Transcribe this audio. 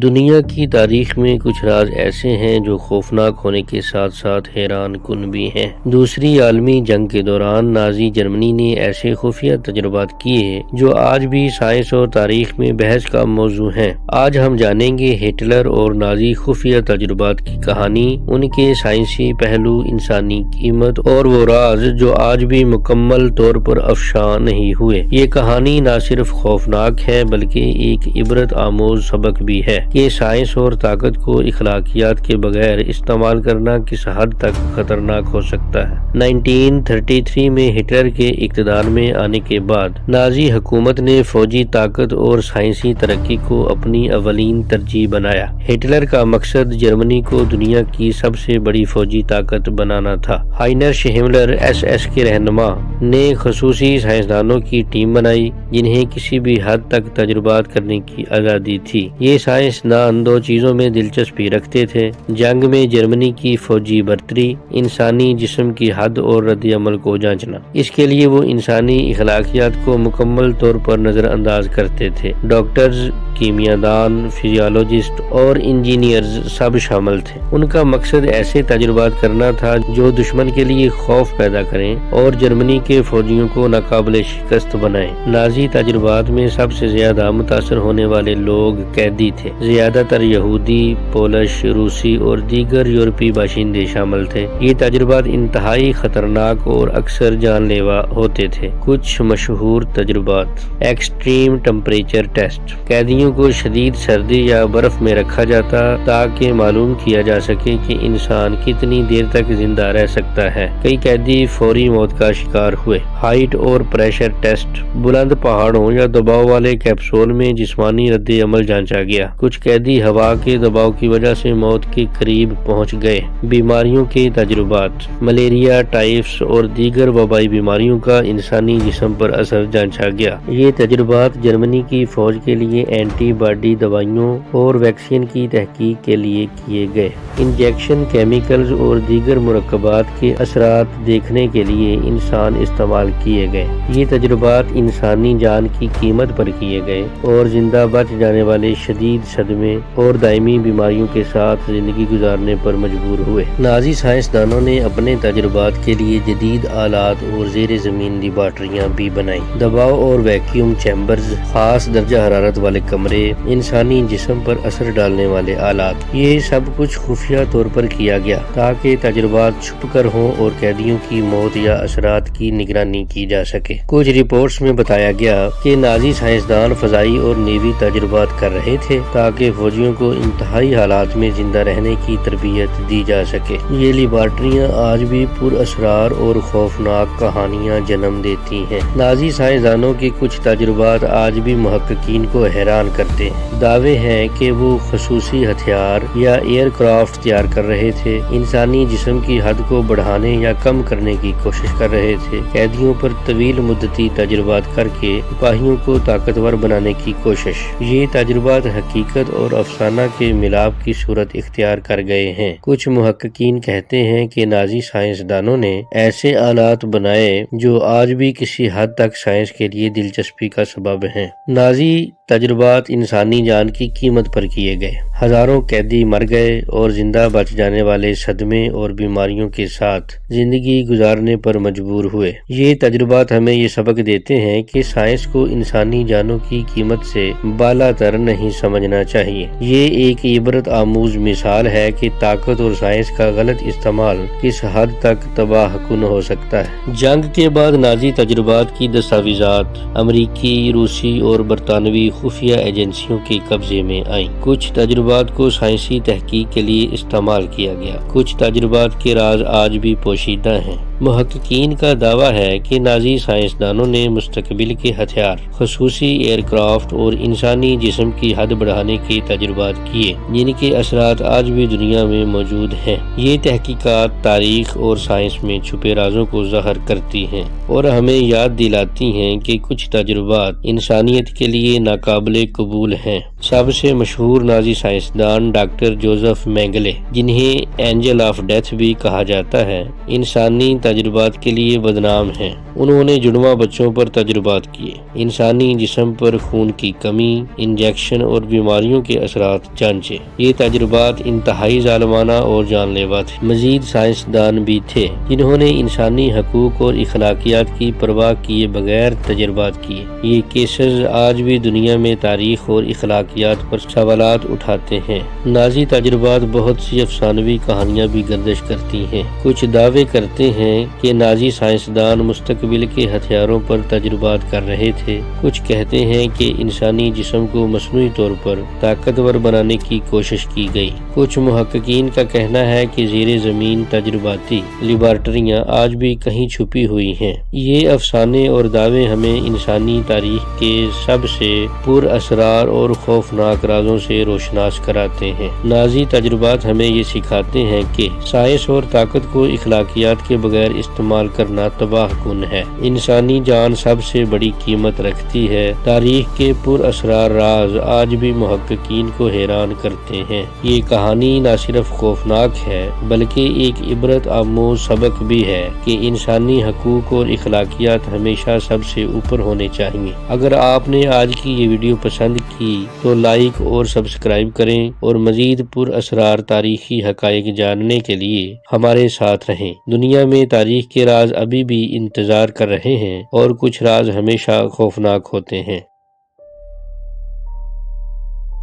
دنیا کی تاریخ میں کچھ راز ایسے ہیں جو خوفناک ہونے کے ساتھ ساتھ حیران کن بھی ہیں۔ دوسری عالمی جنگ کے دوران نازی جرمنی نے ایسے خفیہ تجربات کیے جو آج بھی سائنس اور تاریخ میں بحث کا موضوع ہیں۔ آج ہم جانیں گے ہٹلر اور نازی خفیہ تجربات کی کہانی، ان کے سائنسی پہلو، انسانی قیمت اور وہ راز جو آج بھی مکمل طور پر افشاں نہیں ہوئے۔ یہ کہانی نہ صرف خوفناک ہے بلکہ ایک عبرت آموز سبق بھی ہے کہ سائنس اور طاقت کو اخلاقیات کے بغیر استعمال کرنا کس حد تک خطرناک ہو سکتا ہے۔ 1933 میں ہٹلر کے اقتدار میں آنے کے بعد نازی حکومت نے فوجی طاقت اور سائنسی ترقی کو اپنی اولین ترجیح بنایا۔ ہٹلر کا مقصد جرمنی کو دنیا کی سب سے بڑی فوجی طاقت بنانا تھا۔ ہائنرش ہملر SS کے رہنما نے خصوصی سائنسدانوں کی ٹیم بنائی جنہیں کسی بھی حد تک تجربات کرنے کی آزادی تھی۔ یہ سائنسدان دو چیزوں میں دلچسپی رکھتے تھے: جنگ میں جرمنی کی فوجی برتری، انسانی جسم کی حد اور رد عمل کو جانچنا۔ اس کے لیے وہ انسانی اخلاقیات کو مکمل طور پر نظر انداز کرتے تھے۔ ڈاکٹرز، کیمیاءدان، فزیالوجسٹ اور انجینئرز سب شامل تھے۔ ان کا مقصد ایسے تجربات کرنا تھا جو دشمن کے لیے خوف پیدا کریں اور جرمنی کے فوجیوں کو ناقابل شکست بنائیں۔ نازی تجربات میں سب سے زیادہ متاثر ہونے والے لوگ قیدی تھے۔ زیادہ تر یہودی، پولش، روسی اور دیگر یورپی باشندے شامل تھے۔ یہ تجربات انتہائی خطرناک اور اکثر جان لیوا ہوتے تھے۔ کچھ مشہور تجربات: ایکسٹریم ٹمپریچر ٹیسٹ: قیدیوں کو شدید سردی یا برف میں رکھا جاتا تاکہ معلوم کیا جا سکے کہ انسان کتنی دیر تک زندہ رہ سکتا ہے۔ کئی قیدی فوری موت کا شکار ہوئے۔ ہائٹ اور پریشر ٹیسٹ: بلند پہاڑوں یا دباؤ والے کیپسول میں جسمانی رد عمل جانچا گیا۔ کچھ قیدی ہوا کے دباؤ کی وجہ سے موت کے قریب پہنچ گئے۔ بیماریوں کے تجربات: ملیریا، ٹائفس اور دیگر وبائی بیماریوں کا انسانی جسم پر اثر جانچا گیا۔ یہ تجربات جرمنی کی فوج کے لیے اینٹی باڈی دوائیوں اور ویکسین کی تحقیق کے لیے کیے گئے۔ انجیکشن کیمیکلز اور دیگر مرکبات کے اثرات دیکھنے کے لیے انسان استعمال کیے گئے۔ یہ تجربات انسانی جان کی قیمت پر کیے گئے اور زندہ بچ جانے والے شدید صدمے اور دائمی بیماریوں کے ساتھ زندگی گزارنے پر مجبور ہوئے۔ نازی سائنسدانوں نے اپنے تجربات کے لیے جدید آلات اور زیر زمین لیبارٹریاں بھی بنائیں۔ دباؤ اور ویکیوم چیمبرز، خاص درجہ حرارت والے کمرے، انسانی جسم پر اثر ڈالنے والے آلات، یہ سب کچھ خفیہ طور پر کیا گیا تاکہ تجربات چھپ کر ہوں اور قیدیوں کی موت یا اثرات کی نگرانی کی جا سکے۔ کچھ رپورٹس میں بتایا گیا کہ نازی سائنسدان فضائی اور نیوی تجربات کر رہے تھے تاکہ فوجیوں کو انتہائی حالات میں زندہ رہنے کی تربیت دی جا سکے۔ یہ لیبارٹریاں آج بھی پر اسرار اور خوفناک کہانیاں جنم دیتی ہیں۔ نازی سائنسدانوں کے کچھ تجربات آج بھی محققین کو حیران کرتے ہیں۔ دعوے ہیں کہ وہ خصوصی ہتھیار یا ایئر کرافٹ تیار کر رہے تھے، انسانی جسم کی حد کو بڑھانے یا کم کرنے کی کوشش کر رہے تھے، قیدیوں پر طویل مدتی تجربات کر کے سپاہیوں کو طاقتور بنانے کی کوشش۔ یہ تجربات حقیقت اور افسانہ کے ملاپ کی صورت اختیار کر گئے ہیں۔ کچھ محققین کہتے ہیں کہ نازی سائنسدانوں نے ایسے آلات بنائے جو آج بھی کسی حد تک سائنس کے لیے دلچسپی کا سبب ہیں۔ نازی تجربات انسانی جان کی قیمت پر کیے گئے۔ ہزاروں قیدی مر گئے اور زندہ بچ جانے والے صدمے اور بیماریوں کے ساتھ زندگی گزارنے پر مجبور ہوئے۔ یہ تجربات ہمیں یہ سبق دیتے ہیں کہ سائنس کو انسانی جانوں کی قیمت سے بالاتر نہیں سمجھنا چاہیے۔ یہ ایک عبرت آموز مثال ہے کہ طاقت اور سائنس کا غلط استعمال کس حد تک تباہ کن ہو سکتا ہے۔ جنگ کے بعد نازی تجربات کی دستاویزات امریکی، روسی اور برطانوی خفیہ ایجنسیوں کے قبضے میں آئیں۔ کچھ تجربات کو سائنسی تحقیق کے لیے استعمال کیا گیا۔ کچھ تجربات کے راز آج بھی پوشیدہ ہیں۔ محققین کا دعویٰ ہے کہ نازی سائنسدانوں نے مستقبل کے ہتھیار، خصوصی ایئر کرافٹ اور انسانی جسم کی حد بڑھانے کے تجربات کیے جن کے اثرات آج بھی دنیا میں موجود ہیں۔ یہ تحقیقات تاریخ اور سائنس میں چھپے رازوں کو ظاہر کرتی ہیں اور ہمیں یاد دلاتی ہیں کہ کچھ تجربات انسانیت کے لیے ناقابل قبول ہیں۔ سب سے مشہور نازی سائنسدان ڈاکٹر جوزف مینگلے، جنہیں اینجل آف ڈیتھ بھی کہا جاتا ہے، انسانی تجربات کے لیے بدنام ہیں۔ انہوں نے جڑواں بچوں پر تجربات کیے، انسانی جسم پر خون کی کمی، انجیکشن اور بیماریوں کے اثرات جانچے۔ یہ تجربات انتہائی ظالمانہ اور جان لیوا تھے۔ مزید سائنسدان بھی تھے جنہوں نے انسانی حقوق اور اخلاقیات کی پرواہ کیے بغیر تجربات کیے۔ یہ کیسز آج بھی دنیا میں تاریخ اور اخلاقیات پر سوالات اٹھاتے ہیں۔ نازی تجربات بہت سی افسانوی کہانیاں بھی گردش کرتی ہیں۔ کچھ دعوے کرتے ہیں کہ نازی سائنسدان مستقبل کے ہتھیاروں پر تجربات کر رہے تھے۔ کچھ کہتے ہیں کہ انسانی جسم کو مصنوعی طور پر طاقتور بنانے کی کوشش کی گئی۔ کچھ محققین کا کہنا ہے کہ زیر زمین تجرباتی لیبارٹریاں آج بھی کہیں چھپی ہوئی ہیں۔ یہ افسانے اور دعوے ہمیں انسانی تاریخ کے سب سے پر اسرار اور خوفناک رازوں سے روشناس کراتے ہیں۔ نازی تجربات ہمیں یہ سکھاتے ہیں کہ سائنس اور طاقت کو اخلاقیات کے بغیر استعمال کرنا تباہ کن ہے۔ انسانی جان سب سے بڑی قیمت رکھتی ہے۔ تاریخ کے پر اسرار راز آج بھی محققین کو حیران کرتے ہیں۔ یہ کہانی نہ صرف خوفناک ہے بلکہ ایک عبرت آموز سبق بھی ہے کہ انسانی حقوق اور اخلاقیات ہمیشہ سب سے اوپر ہونے چاہیے۔ اگر آپ نے آج کی یہ ویڈیو پسند کی تو لائک اور سبسکرائب کریں اور مزید پر اسرار تاریخی حقائق جاننے کے لیے ہمارے ساتھ رہیں۔ دنیا میں تاریخ کے راز ابھی بھی انتظار کر رہے ہیں اور کچھ راز ہمیشہ خوفناک ہوتے ہیں۔